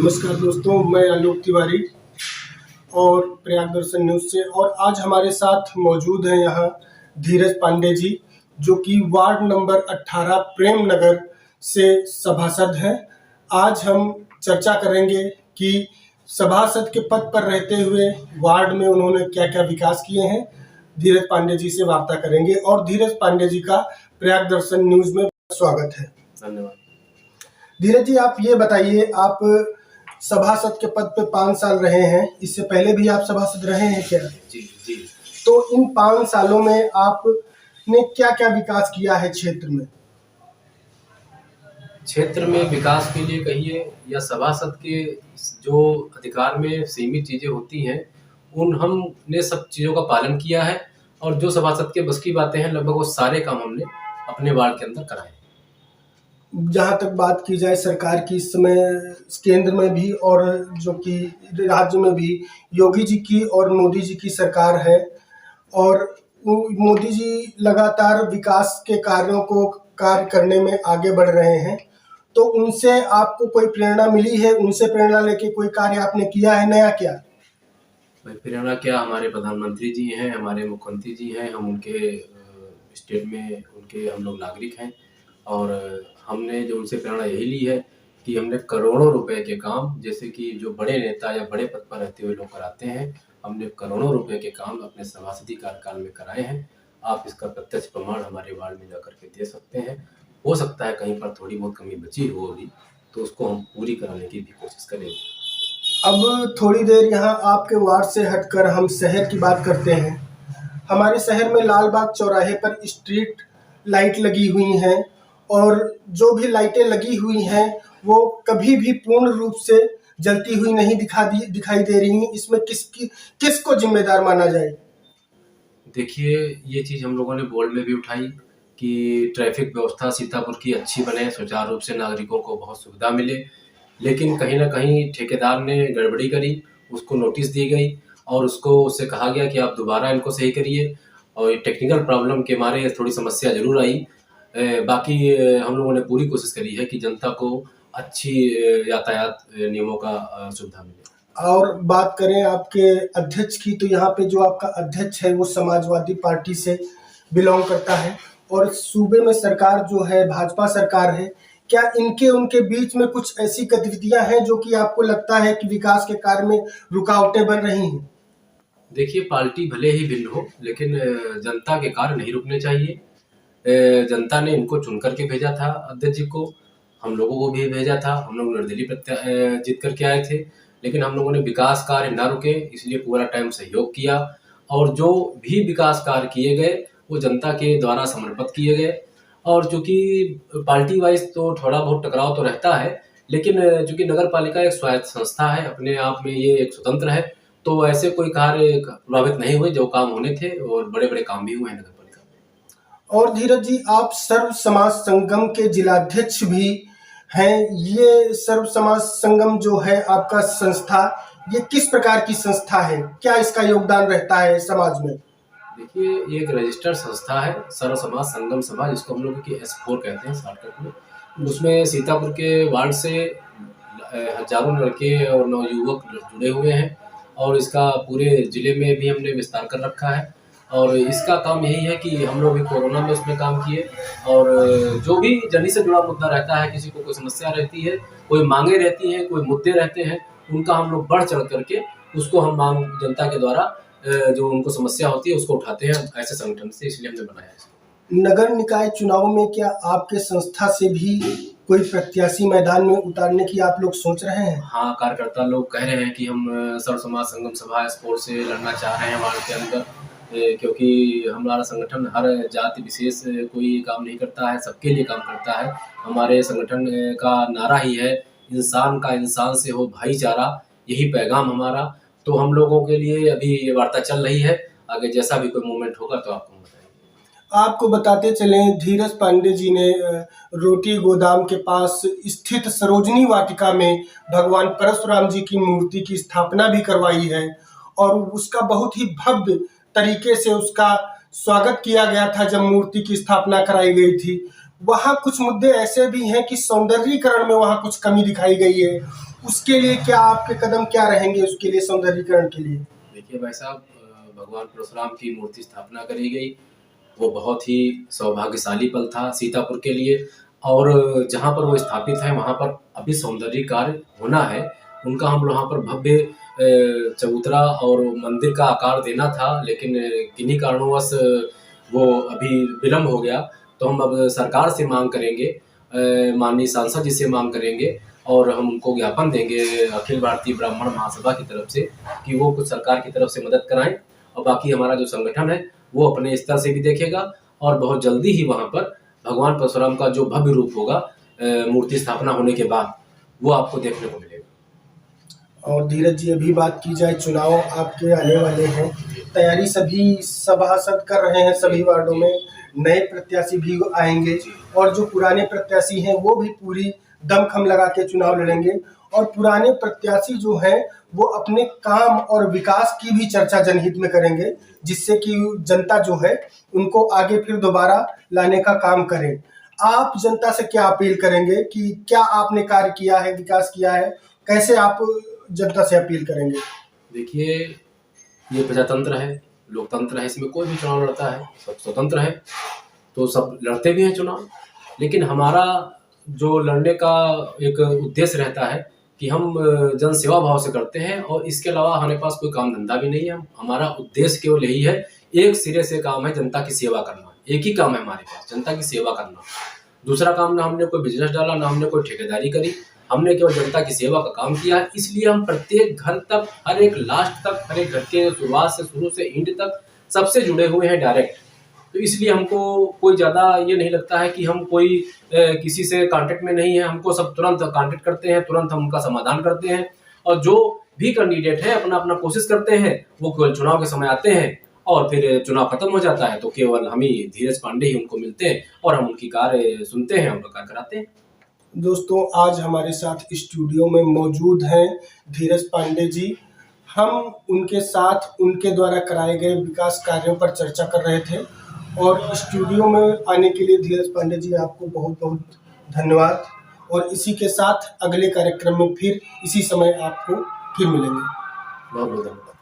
नमस्कार दोस्तों, मैं आलोक तिवारी और प्रयाग दर्शन न्यूज़ से। और आज हमारे साथ मौजूद हैं यहाँ धीरज पांडे जी, जो कि वार्ड नंबर 18 प्रेम नगर से सभासद हैं। आज हम चर्चा करेंगे कि सभासद के पद पर रहते हुए वार्ड में उन्होंने क्या क्या विकास किए हैं। धीरज पांडे जी से वार्ता करेंगे और धीरज पांडे जी का प्रयाग दर्शन न्यूज़ में स्वागत है। धन्यवाद। धीरज जी, आप ये बताइए, आप सभासद के पद पे 5 साल रहे हैं, इससे पहले भी आप सभासद रहे हैं क्या? जी जी। तो इन 5 सालों में आपने क्या क्या विकास किया है क्षेत्र में? क्षेत्र में विकास के लिए कहिए या सभासद के जो अधिकार में सीमित चीज़ें होती हैं, हमने सब चीज़ों का पालन किया है और जो सभासद के बस की बातें हैं, लगभग वो सारे काम हमने अपने वार्ड के अंदर कराए। जहाँ तक बात की जाए सरकार की, इस समय केंद्र में भी और जो कि राज्य में भी योगी जी की और मोदी जी की सरकार है, और मोदी जी लगातार विकास के कार्य करने में आगे बढ़ रहे हैं। तो उनसे आपको कोई प्रेरणा मिली है? उनसे प्रेरणा लेके कोई कार्य आपने किया है नया क्या? भाई, प्रेरणा क्या, हमारे प्रधानमंत्री जी हैं, हमारे मुख्यमंत्री जी हैं, हम उनके स्टेट में उनके हम लोग नागरिक हैं और हमने जो उनसे प्रेरणा यही ली है कि हमने करोड़ों रुपए के काम, जैसे कि जो बड़े नेता या बड़े पद पर रहते हुए लोग कराते हैं, हमने करोड़ों रुपए के काम अपने सभासदी कार्यकाल में कराए हैं। आप इसका प्रत्यक्ष प्रमाण हमारे वार्ड में जाकर के दे सकते हैं। हो सकता है कहीं पर थोड़ी बहुत कमी बची हो अभी, तो उसको हम पूरी कराने की भी कोशिश करेंगे। अब थोड़ी देर यहाँ आपके वार्ड से हटकर हम शहर की बात करते हैं। हमारे शहर में लालबाग चौराहे पर स्ट्रीट लाइट लगी हुई हैं, और जो भी लाइटें लगी हुई हैं वो कभी भी पूर्ण रूप से जलती हुई नहीं दिखाई दे रही हैं। इसमें किसको जिम्मेदार माना जाए? देखिए, ये चीज़ हम लोगों ने बोर्ड में भी उठाई कि ट्रैफिक व्यवस्था सीतापुर की अच्छी बने, सुचारू रूप से नागरिकों को बहुत सुविधा मिले, लेकिन कहीं न कहीं ठेकेदार ने गड़बड़ी करी, उसको नोटिस दी गई और उससे कहा गया कि आप दोबारा इनको सही करिए, और टेक्निकल प्रॉब्लम के मारे थोड़ी समस्या ज़रूर आई। बाकी हम लोगों ने पूरी कोशिश करी है कि जनता को अच्छी यातायात नियमों का सुविधा मिले। और बात करें आपके अध्यक्ष की, तो यहाँ पे जो आपका अध्यक्ष है वो समाजवादी पार्टी से बिलोंग करता है, और सूबे में सरकार जो है भाजपा सरकार है। क्या उनके बीच में कुछ ऐसी गतिविधियां हैं जो कि आपको लगता है कि विकास के कार्य में रुकावटें बन रही हैं? देखिए, पार्टी भले ही भिन्न हो, लेकिन जनता के कार्य नहीं रुकने चाहिए। जनता ने इनको चुन करके भेजा था अध्यक्ष जी को, हम लोगों को भी भेजा था, हम लोग निर्दलीय जीत करके आए थे, लेकिन हम लोगों ने विकास कार्य ना रुके इसलिए पूरा टाइम सहयोग किया, और जो भी विकास कार्य किए गए वो जनता के द्वारा समर्पित किए गए। और चूँकि पार्टी वाइज तो थोड़ा बहुत टकराव तो रहता है, लेकिन चूँकि नगर पालिका एक स्वायत्त संस्था है, अपने आप में ये एक स्वतंत्र है, तो ऐसे कोई कार्य प्रभावित नहीं हुए। जो काम होने थे और बड़े-बड़े काम भी हुए हैं नगर पालिका में। और धीरज जी, आप सर्व समाज संगम के जिलाध्यक्ष भी हैं। ये सर्व समाज संगम जो है आपका संस्था, ये किस प्रकार की संस्था है? क्या इसका योगदान रहता है समाज में? देखिए, ये एक रजिस्टर्ड संस्था है, सर्व समाज संगम सभा, जिसको हम लोग की S4 कहते हैं शॉर्टकट में। उसमें सीतापुर के वार्ड से हजारों लड़के और नवयुवक जुड़े हुए हैं, और इसका पूरे जिले में भी हमने विस्तार कर रखा है। और इसका काम यही है कि हम लोग भी कोरोना में उसमें काम किए, और जो भी जनी से जुड़ा मुद्दा रहता है, किसी को कोई समस्या रहती है, कोई मांगे रहती हैं, कोई मुद्दे रहते हैं, उनका हम लोग बढ़ चढ़ करके उसको हम मांग जनता के द्वारा जो उनको समस्या होती है उसको उठाते हैं ऐसे संगठन से, इसलिए हमने बनाया है। नगर निकाय चुनाव में क्या आपके संस्था से भी कोई प्रत्याशी मैदान में उतारने की आप लोग सोच रहे हैं? हाँ, कार्यकर्ता लोग कह रहे हैं कि हम सर्व समाज संगम सभा स्पोर्ट से लड़ना चाह रहे हैं वार्ड के अंदर, क्योंकि हमारा संगठन हर जाति विशेष कोई काम नहीं करता है, सबके लिए काम करता है। हमारे संगठन का नारा ही है, इंसान का इंसान से हो भाईचारा, यही पैगाम हमारा। तो हम लोगों के लिए अभी ये वार्ता चल रही है, आगे जैसा भी कोई मूवमेंट होगा तो आपको बताएंगे। आपको बताते चलें, धीरज पांडे जी ने रोटी गोदाम के पास स्थित सरोजनी वाटिका में भगवान परशुराम जी की मूर्ति की स्थापना भी करवाई है, और उसका बहुत ही भव्य तरीके से उसका स्वागत किया गया था जब मूर्ति की स्थापना कराई गई थी। वहाँ कुछ मुद्दे ऐसे भी हैं कि सौंदर्यीकरण में वहाँ कुछ कमी दिखाई गई है, उसके लिए क्या आपके कदम क्या रहेंगे, उसके लिए सौंदर्यीकरण के लिए? देखिए भाई साहब, भगवान परशुराम की मूर्ति स्थापना करी गई, वो बहुत ही सौभाग्यशाली पल था सीतापुर के लिए। और जहाँ पर वो स्थापित है वहाँ पर अभी सौंदर्य कार्य होना है। उनका हम वहाँ पर भव्य चबूतरा और मंदिर का आकार देना था, लेकिन किन्हीं कारणोंवश वो अभी विलम्ब हो गया। तो हम अब सरकार से मांग करेंगे, माननीय सांसद जी से मांग करेंगे और हम उनको ज्ञापन देंगे अखिल भारतीय ब्राह्मण महासभा की तरफ से कि वो कुछ सरकार की तरफ से मदद कराएं। और बाकी हमारा जो संगठन है वो अपने स्तर से भी देखेगा और बहुत जल्दी ही वहाँ पर भगवान परशुराम का जो भव्य रूप होगा मूर्ति स्थापना होने के बाद, वो आपको देखने को मिलेगा। और धीरज जी, अभी बात की जाए, चुनाव आपके आने वाले हैं, तैयारी सभी सभासद कर रहे हैं, सभी वार्डों में नए प्रत्याशी भी आएंगे और जो पुराने प्रत्याशी हैं वो भी पूरी दमखम लगा के चुनाव लड़ेंगे। और पुराने प्रत्याशी जो हैं वो अपने काम और विकास की भी चर्चा जनहित में करेंगे, जिससे कि जनता जो है उनको आगे फिर दोबारा लाने का काम करें। आप जनता से क्या अपील करेंगे कि क्या आपने कार्य किया है, विकास किया है, कैसे आप जनता से अपील करेंगे? देखिए, ये प्रजातंत्र है, लोकतंत्र है, इसमें कोई भी चुनाव लड़ता है, सब स्वतंत्र है, तो सब लड़ते भी हैं चुनाव। लेकिन हमारा जो लड़ने का एक उद्देश्य रहता है कि हम जन सेवा भाव से करते हैं और इसके अलावा हमारे पास कोई काम धंधा भी नहीं है। हमारा उद्देश्य केवल यही है, एक सिरे से काम है जनता की सेवा करना। एक ही काम है हमारे पास, जनता की सेवा करना। दूसरा काम ना हमने कोई बिजनेस डाला, ना हमने कोई ठेकेदारी करी, हमने केवल जनता की सेवा का काम किया है। इसलिए हम प्रत्येक घर तक, हर एक लास्ट तक, हर एक घर के शुरुआत से शुरू से एंड तक सबसे जुड़े हुए हैं डायरेक्ट। तो इसलिए हमको कोई ज़्यादा ये नहीं लगता है कि हम कोई किसी से कांटेक्ट में नहीं है। हमको सब तुरंत कांटेक्ट करते हैं, तुरंत हम उनका समाधान करते हैं। और जो भी कैंडिडेट है अपना अपना कोशिश करते हैं, वो केवल चुनाव के समय आते हैं और फिर चुनाव खत्म हो जाता है तो केवल हम ही, धीरज पांडे ही उनको मिलते हैं और हम उनकी कार्य सुनते हैं, उनका कार्य कराते हैं। दोस्तों, आज हमारे साथ स्टूडियो में मौजूद हैं धीरज पांडे जी। हम उनके साथ उनके द्वारा कराए गए विकास कार्यों पर चर्चा कर रहे थे और स्टूडियो में आने के लिए धीरज पांडे जी आपको बहुत बहुत धन्यवाद। और इसी के साथ अगले कार्यक्रम में फिर इसी समय आपको फिर मिलेंगे। बहुत बहुत धन्यवाद।